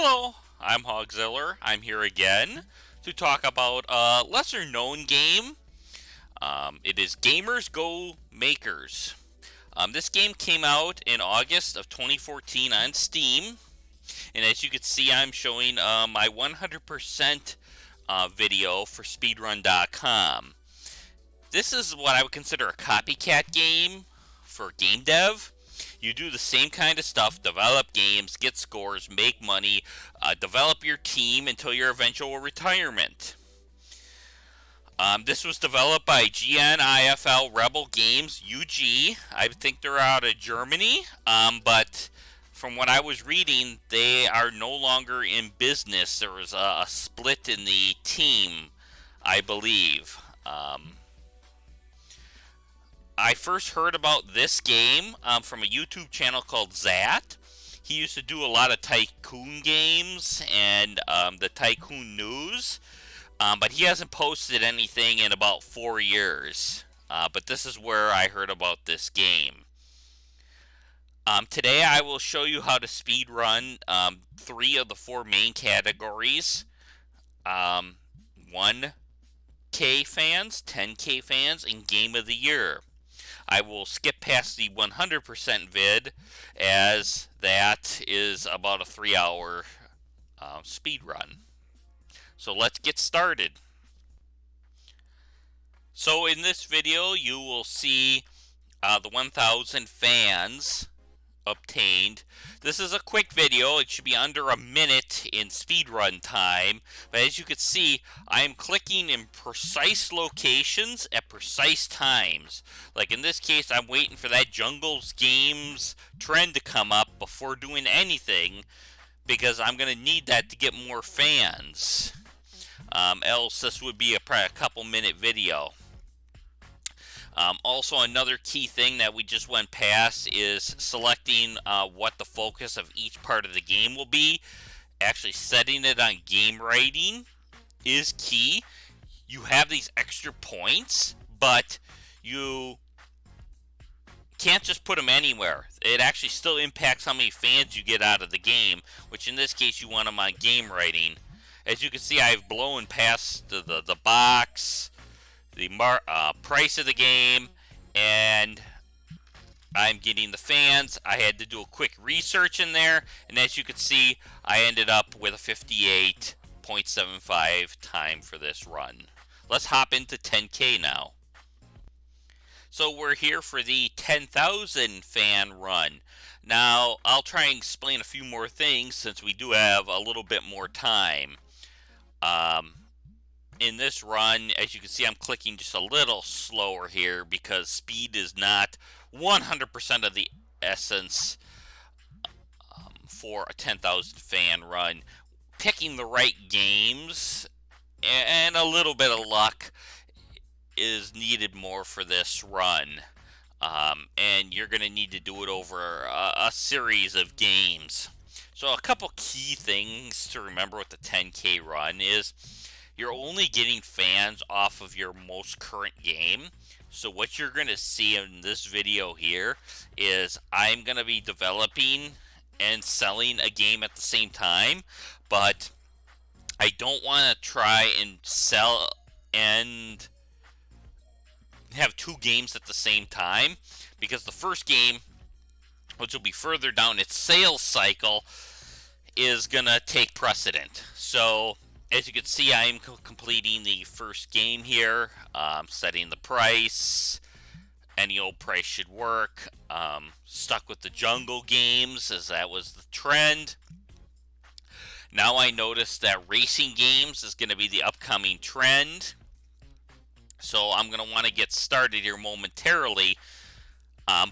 Hello, I'm Hogziller. I'm here again to talk about a lesser known game. It is Gamers Go Makers. This game came out in August of 2014 on Steam, and as you can see, I'm showing my 100% video for speedrun.com. This is what I would consider a copycat game for game dev. You do the same kind of stuff, develop games, get scores, make money, develop your team until your eventual retirement. This was developed by GNIFL Rebel Games, UG. I think they're out of Germany, but from what I was reading, they are no longer in business. There was a split in the team, I believe. I first heard about this game from a YouTube channel called Zat. He used to do a lot of tycoon games and the tycoon news, but he hasn't posted anything in about 4 years. But this is where I heard about this game. Today I will show you how to speedrun 3 of the 4 main categories. 1K fans, 10K fans, and Game of the Year. I will skip past the 100% vid, as that is about a 3-hour speed run. So let's get started. So in this video, you will see the 1,000 fans obtained. This is a quick video. It should be under a minute in speedrun time, but as you can see, I am clicking in precise locations at precise times. Like in this case, I'm waiting for that Jungles Games trend to come up before doing anything, because I'm going to need that to get more fans. Else this would be probably a couple minute video. Also, another key thing that we just went past is selecting what the focus of each part of the game will be. Actually setting it on game rating is key. You have these extra points, but you can't just put them anywhere. It actually still impacts how many fans you get out of the game, which in this case you want them on game rating. As you can see, I've blown past the box, the price of the game, and I'm getting the fans. I had to do a quick research in there, and as you can see, I ended up with a 58.75 time for this run. Let's hop into 10K now. So we're here for the 10,000 fan run. Now, I'll try and explain a few more things since we do have a little bit more time. In this run, as you can see, I'm clicking just a little slower here because speed is not 100% of the essence for a 10,000 fan run. Picking the right games and a little bit of luck is needed more for this run. And you're going to need to do it over a series of games. So a couple key things to remember with the 10K run is you're only getting fans off of your most current game. So what you're going to see in this video here is I'm going to be developing and selling a game at the same time, but I don't want to try and sell and have 2 games at the same time, because the first game, which will be further down its sales cycle, is going to take precedent. So as you can see, I am completing the first game here, setting the price. Any old price should work. Stuck with the Jungle Games as that was the trend. Now I noticed that racing games is going to be the upcoming trend. So I'm going to want to get started here momentarily.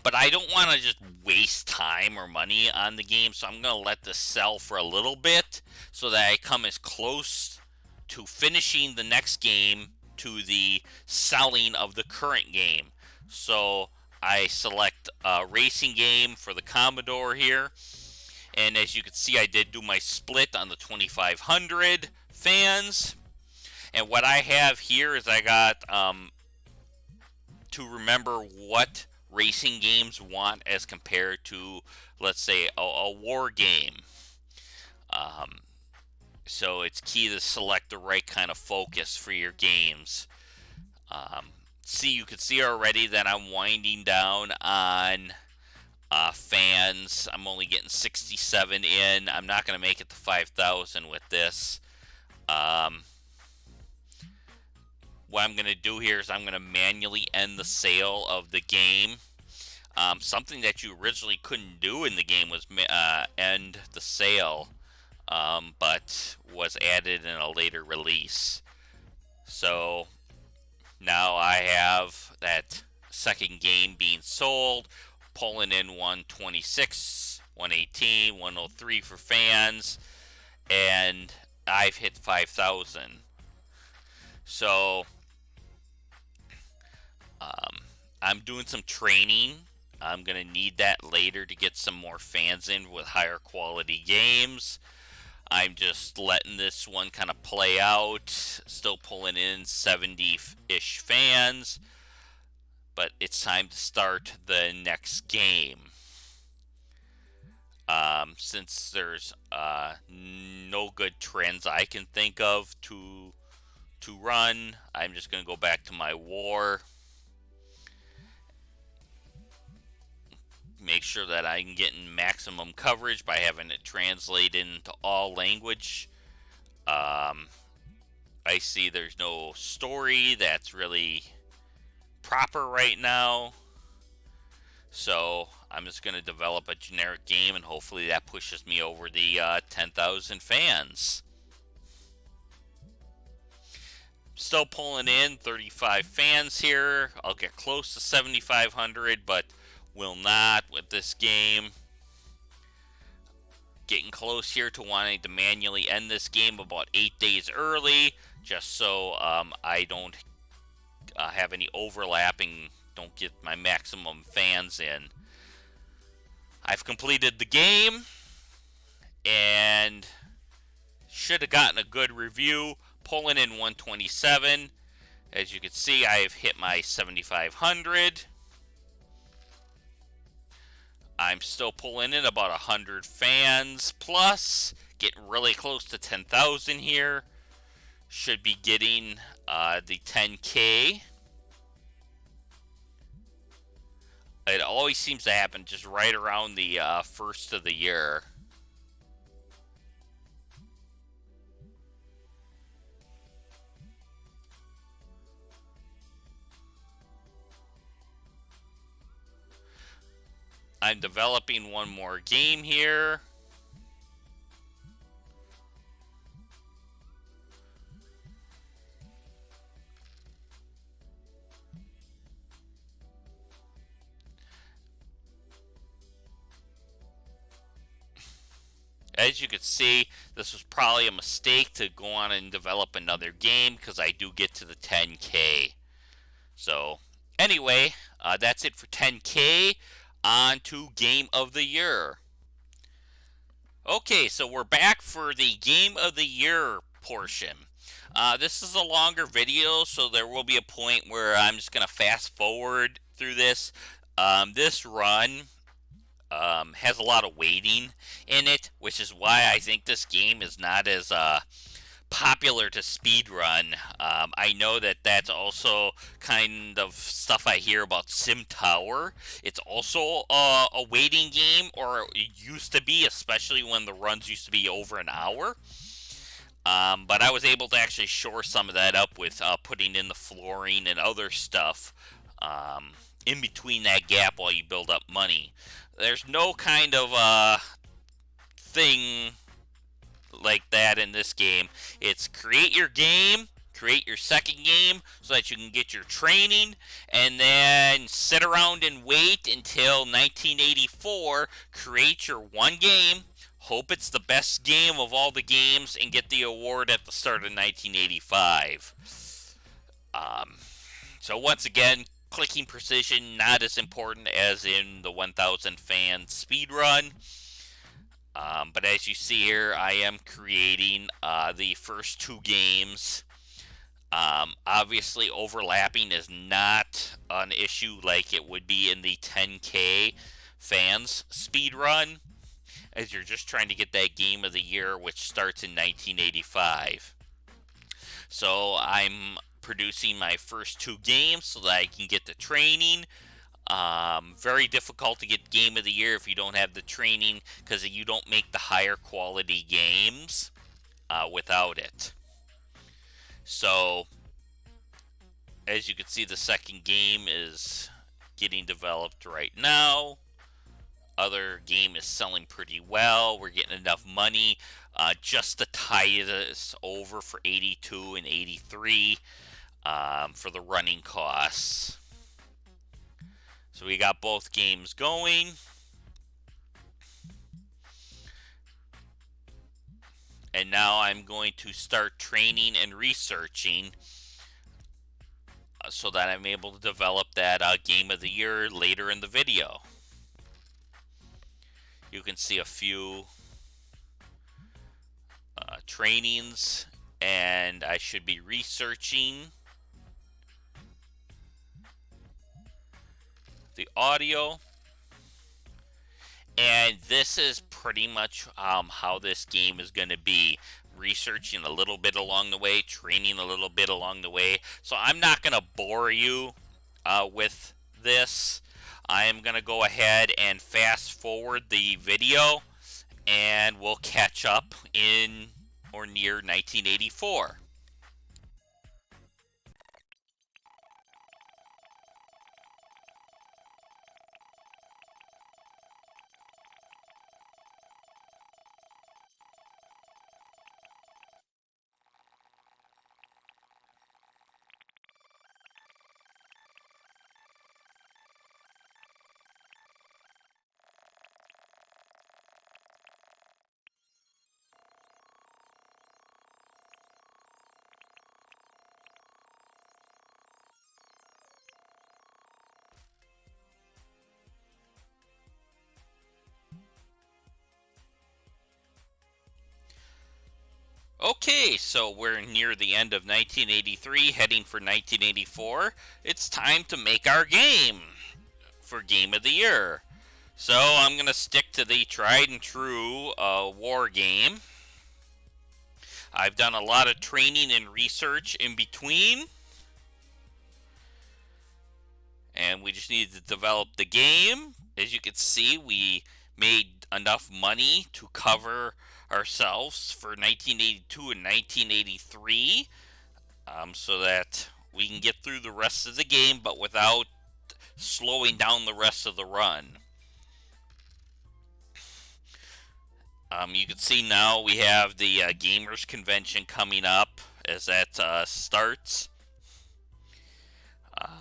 But I don't want to just waste time or money on the game, so I'm going to let this sell for a little bit so that I come as close to finishing the next game to the selling of the current game. So I select a racing game for the Commodore here, and as you can see, I did do my split on the 2,500 fans. And what I have here is I got to remember what racing games want as compared to, let's say, a war game. Um, so it's key to select the right kind of focus for your games. Um, you can see already that I'm winding down on fans. I'm only getting 67 in. I'm not going to make it to 5,000 with this. What I'm going to do here is I'm going to manually end the sale of the game. Something that you originally couldn't do in the game was end the sale, but was added in a later release. So now I have that second game being sold, pulling in 126, 118, 103 for fans, and I've hit 5,000. So I'm doing some training. I'm going to need that later to get some more fans in with higher quality games. I'm just letting this one kind of play out, still pulling in 70-ish fans, but it's time to start the next game. Since there's no good trends I can think of to run, I'm just going to go back to my war. Make sure that I'm getting maximum coverage by having it translate into all language. I see there's no story that's really proper right now. So I'm just going to develop a generic game, and hopefully that pushes me over the 10,000 fans. Still pulling in 35 fans here. I'll get close to 7,500, but will not with this game. Getting close here to wanting to manually end this game about 8 days early, just so I don't have any overlapping, don't get my maximum fans in. I've completed the game and should have gotten a good review, pulling in 127. As you can see, I've hit my 7,500. I'm still pulling in about 100 fans plus, getting really close to 10,000 here. Should be getting the 10K. It always seems to happen just right around the first of the year. I'm developing one more game here. As you can see, this was probably a mistake to go on and develop another game because I do get to the 10K. So, anyway, that's it for 10K. On to Game of the Year. Okay, so we're back for the Game of the Year portion. This is a longer video, so there will be a point where I'm just going to fast forward through this. This run has a lot of waiting in it, which is why I think this game is not as popular to speedrun. I know that that's also kind of stuff I hear about Sim Tower. It's also a waiting game, or it used to be, especially when the runs used to be over an hour. But I was able to actually shore some of that up with putting in the flooring and other stuff in between that gap while you build up money. There's no kind of thing like that in this game. It's create your game, create your second game so that you can get your training, and then sit around and wait until 1984, create your one game, hope it's the best game of all the games, and get the award at the start of 1985. So once again, clicking precision not as important as in the 1000 fan speedrun. But as you see here, I am creating the first two games. Obviously, overlapping is not an issue like it would be in the 10K fans speedrun. as you're just trying to get that game of the year, which starts in 1985. So I'm producing my first two games so that I can get the training. Very difficult to get game of the year if you don't have the training, because you don't make the higher quality games without it. So as you can see, the second game is getting developed right now. Other game is selling pretty well. We're getting enough money just to tide us over for 82 and 83 for the running costs. So we got both games going. And now I'm going to start training and researching so that I'm able to develop that game of the year later in the video. You can see a few trainings, and I should be researching the audio. And this is pretty much how this game is going to be. Researching a little bit along the way, training a little bit along the way. So I'm not going to bore you with this. I am going to go ahead and fast forward the video, and we'll catch up in or near 1984. Okay, so we're near the end of 1983, heading for 1984. It's time to make our game for Game of the Year. So I'm going to stick to the tried and true war game. I've done a lot of training and research in between. And we just need to develop the game. As you can see, we made enough money to cover ourselves for 1982 and 1983, so that we can get through the rest of the game, but without slowing down the rest of the run. You can see now we have the Gamers Convention coming up as that starts.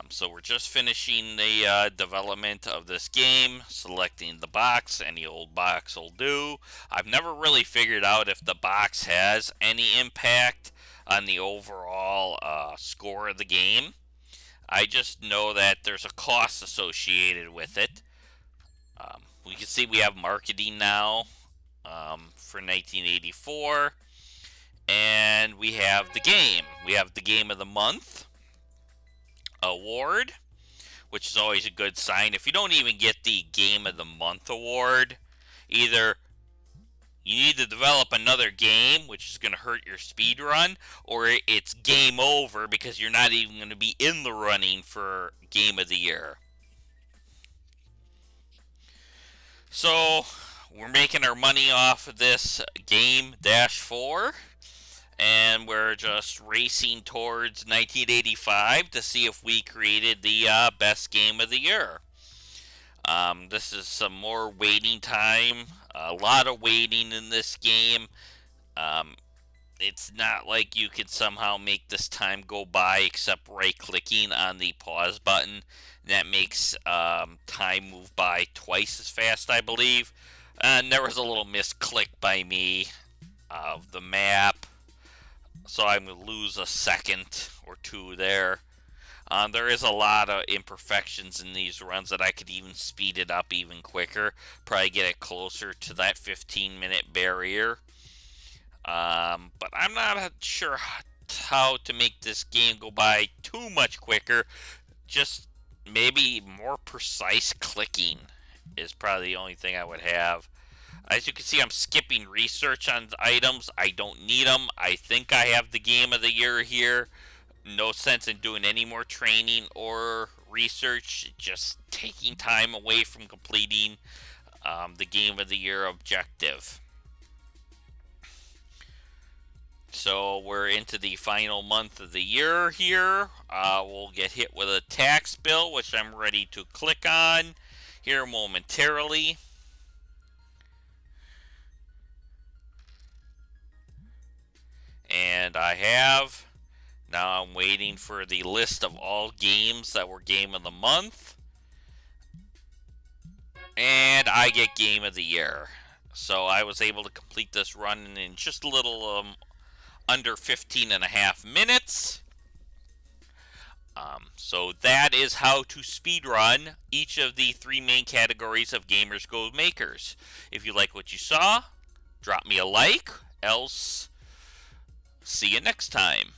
So we're just finishing the development of this game, selecting the box. Any old box will do. I've never really figured out if the box has any impact on the overall score of the game. I just know that there's a cost associated with it. We can see we have marketing now for 1984. And we have the game. We have the Game of the Month award, which is always a good sign. If you don't even get the Game of the Month award, either you need to develop another game, which is going to hurt your speed run, or it's game over because you're not even going to be in the running for Game of the Year. So we're making our money off of this game -4. And we're just racing towards 1985 to see if we created the best game of the year. This is some more waiting time. A lot of waiting in this game. It's not like you could somehow make this time go by except right-clicking on the pause button. That makes time move by twice as fast, I believe. And there was a little misclick by me of the map, so I'm going to lose a second or two there. There is a lot of imperfections in these runs that I could even speed it up even quicker. Probably get it closer to that 15-minute barrier. But I'm not sure how to make this game go by too much quicker. Just maybe more precise clicking is probably the only thing I would have. As you can see, I'm skipping research on items. I don't need them. I think I have the game of the year here. No sense in doing any more training or research. Just taking time away from completing the game of the year objective. So we're into the final month of the year here. We'll get hit with a tax bill, which I'm ready to click on here momentarily. And I have. Now I'm waiting for the list of all games that were Game of the Month. And I get Game of the Year. So I was able to complete this run in just a little under 15 and a half minutes. So that is how to speedrun each of the three main categories of Gamers Go Makers. If you like what you saw, drop me a like, else see you next time.